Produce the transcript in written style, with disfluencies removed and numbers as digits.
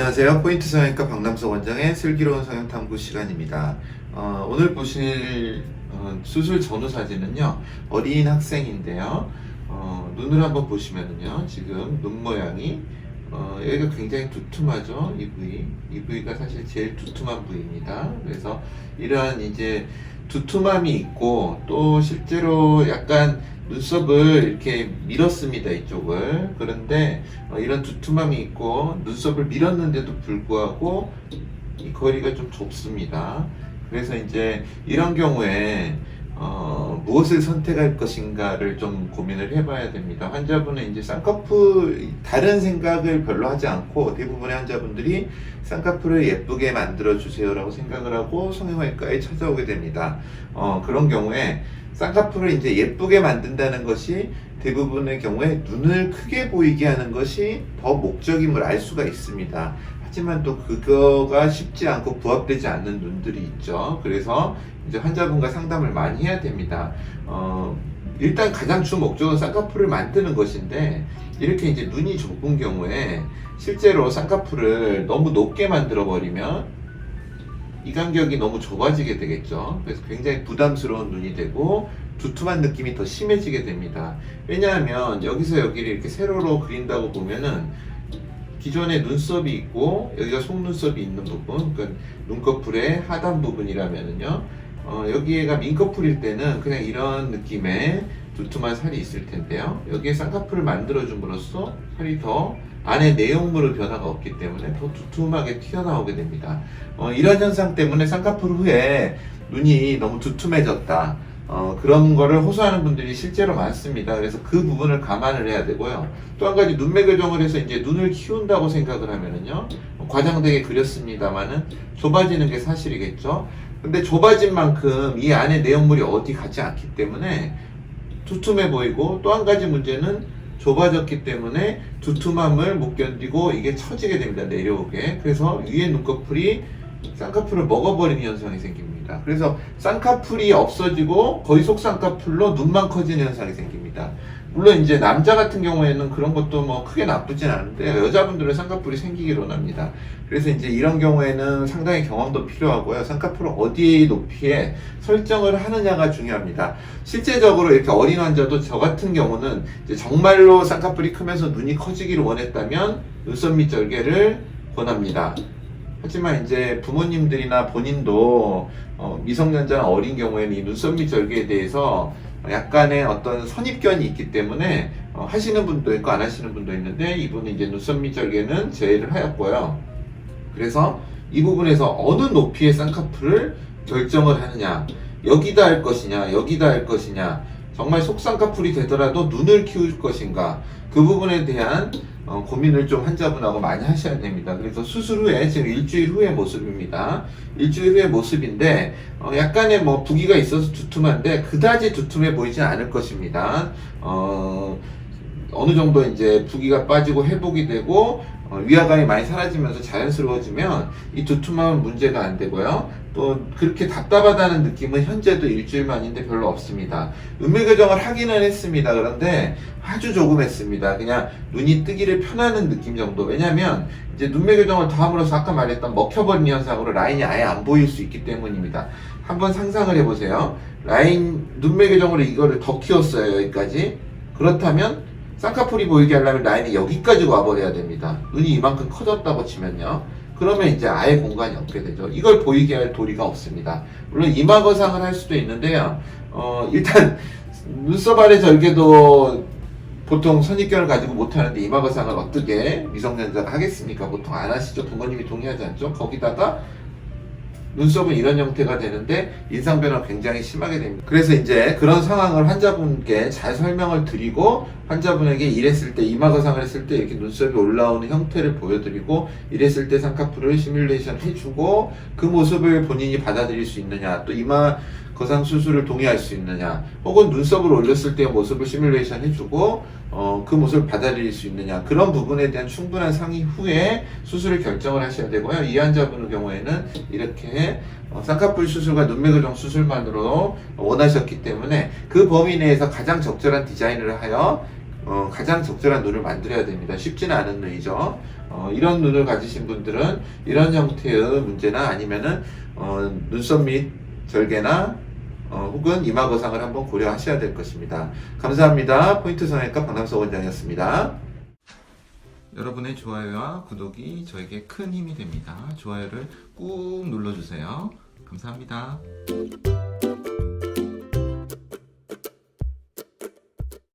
안녕하세요. 포인트 성형외과 박남석 원장의 슬기로운 성형탐구 시간입니다. 오늘 보실 수술 전후 사진은요, 어린 학생인데요. 눈을 한번 보시면은요, 지금 눈 모양이 여기가 굉장히 두툼하죠. 이 부위가 사실 제일 두툼한 부위입니다. 그래서 이러한 이제 두툼함이 있고, 또 실제로 약간 눈썹을 이렇게 밀었습니다, 이쪽을. 그런데 이런 두툼함이 있고 눈썹을 밀었는데도 불구하고 이 거리가 좀 좁습니다. 그래서 이제 이런 경우에 무엇을 선택할 것인가를 좀 고민을 해봐야 됩니다. 환자분은 이제 쌍꺼풀 다른 생각을 별로 하지 않고 대부분의 환자분들이 쌍꺼풀을 예쁘게 만들어 주세요라고 생각을 하고 성형외과에 찾아오게 됩니다. 그런 경우에 쌍꺼풀을 이제 예쁘게 만든다는 것이 대부분의 경우에 눈을 크게 보이게 하는 것이 더 목적임을 알 수가 있습니다. 하지만 또 그거가 쉽지 않고 부합되지 않는 눈들이 있죠. 그래서 이제 환자분과 상담을 많이 해야 됩니다. 일단 가장 주 목적은 쌍꺼풀을 만드는 것인데, 이렇게 이제 눈이 좁은 경우에 실제로 쌍꺼풀을 너무 높게 만들어 버리면 이 간격이 너무 좁아지게 되겠죠. 그래서 굉장히 부담스러운 눈이 되고 두툼한 느낌이 더 심해지게 됩니다. 왜냐하면 여기서 여기를 이렇게 세로로 그린다고 보면은 기존에 눈썹이 있고 여기가 속눈썹이 있는 부분, 그러니까 눈꺼풀의 하단 부분이라면은요, 여기가 민꺼풀일 때는 그냥 이런 느낌의 두툼한 살이 있을 텐데요. 여기에 쌍꺼풀을 만들어줌으로써 살이 더 안에 내용물의 변화가 없기 때문에 더 두툼하게 튀어나오게 됩니다. 이런 현상 때문에 쌍꺼풀 후에 눈이 너무 두툼해졌다, 그런 거를 호소하는 분들이 실제로 많습니다. 그래서 그 부분을 감안을 해야 되고요. 또 한 가지 눈매 교정을 해서 이제 눈을 키운다고 생각을 하면은요, 과장되게 그렸습니다만은 좁아지는 게 사실이겠죠. 근데 좁아진 만큼 이 안에 내용물이 어디 가지 않기 때문에 두툼해 보이고, 또 한 가지 문제는 좁아졌기 때문에 두툼함을 못 견디고 이게 처지게 됩니다. 내려오게. 그래서 위에 눈꺼풀이 쌍꺼풀을 먹어버리는 현상이 생깁니다. 그래서 쌍꺼풀이 없어지고 거의 속쌍꺼풀로 눈만 커지는 현상이 생깁니다. 물론 이제 남자 같은 경우에는 그런 것도 뭐 크게 나쁘진 않은데, 여자분들은 쌍꺼풀이 생기기로 합니다. 그래서 이제 이런 경우에는 상당히 경험도 필요하고요. 쌍꺼풀을 어디 높이에 설정을 하느냐가 중요합니다. 실제적으로 이렇게 어린 환자도 저 같은 경우는 이제 정말로 쌍꺼풀이 크면서 눈이 커지기를 원했다면 눈썹 밑 절개를 권합니다. 하지만 이제 부모님들이나 본인도 미성년자나 어린 경우에는 이 눈썹 밑 절개에 대해서 약간의 어떤 선입견이 있기 때문에 하시는 분도 있고 안 하시는 분도 있는데, 이분은 이제 눈썹 밑 절개는 제외를 하였고요. 그래서 이 부분에서 어느 높이의 쌍꺼풀을 결정을 하느냐, 여기다 할 것이냐 여기다 할 것이냐, 정말 속쌍꺼풀이 되더라도 눈을 키울 것인가, 그 부분에 대한 고민을 좀 환자분하고 많이 하셔야 됩니다. 그래서 수술 후에, 지금 일주일 후의 모습입니다. 일주일 후의 모습인데 약간의 뭐 부기가 있어서 두툼한데 그다지 두툼해 보이진 않을 것입니다. 어느 정도 이제 부기가 빠지고 회복이 되고 위화감이 많이 사라지면서 자연스러워지면 이 두툼함은 문제가 안 되고요. 또 그렇게 답답하다는 느낌은 현재도 일주일 만인데 별로 없습니다. 눈매 교정을 하기는 했습니다. 그런데 아주 조금 했습니다. 그냥 눈이 뜨기를 편하는 느낌 정도. 왜냐면 이제 눈매 교정을 더 함으로써 아까 말했던 먹혀버린 현상으로 라인이 아예 안 보일 수 있기 때문입니다. 한번 상상을 해보세요. 눈매 교정으로 이거를 더 키웠어요, 여기까지. 그렇다면 쌍꺼풀이 보이게 하려면 라인이 여기까지 와버려야 됩니다. 눈이 이만큼 커졌다고 치면요. 그러면 이제 아예 공간이 없게 되죠. 이걸 보이게 할 도리가 없습니다. 물론 이마 거상을 할 수도 있는데요. 일단 눈썹 아래 절개도 보통 선입견을 가지고 못하는데 이마 거상을 어떻게 미성년자가 하겠습니까? 보통 안 하시죠. 부모님이 동의하지 않죠. 거기다가 눈썹은 이런 형태가 되는데 인상 변화가 굉장히 심하게 됩니다. 그래서 이제 그런 상황을 환자분께 잘 설명을 드리고, 환자분에게 이랬을 때, 이마 거상을 했을 때 이렇게 눈썹이 올라오는 형태를 보여드리고, 이랬을 때 쌍꺼풀을 시뮬레이션 해주고, 그 모습을 본인이 받아들일 수 있느냐, 또 이마 거상 수술을 동의할 수 있느냐, 혹은 눈썹을 올렸을 때의 모습을 시뮬레이션 해주고 그 모습을 받아들일 수 있느냐, 그런 부분에 대한 충분한 상의 후에 수술을 결정을 하셔야 되고요. 이 환자분의 경우에는 이렇게 쌍꺼풀 수술과 눈매 교정 수술만으로 원하셨기 때문에 그 범위 내에서 가장 적절한 디자인을 하여 가장 적절한 눈을 만들어야 됩니다. 쉽지는 않은 눈이죠. 이런 눈을 가지신 분들은 이런 형태의 문제나 아니면은 눈썹 및 절개나 혹은 이마 거상을 한번 고려하셔야 될 것입니다. 감사합니다. 포인트 성형외과 박남석 원장이었습니다. 여러분의 좋아요와 구독이 저에게 큰 힘이 됩니다. 좋아요를 꾹 눌러주세요. 감사합니다.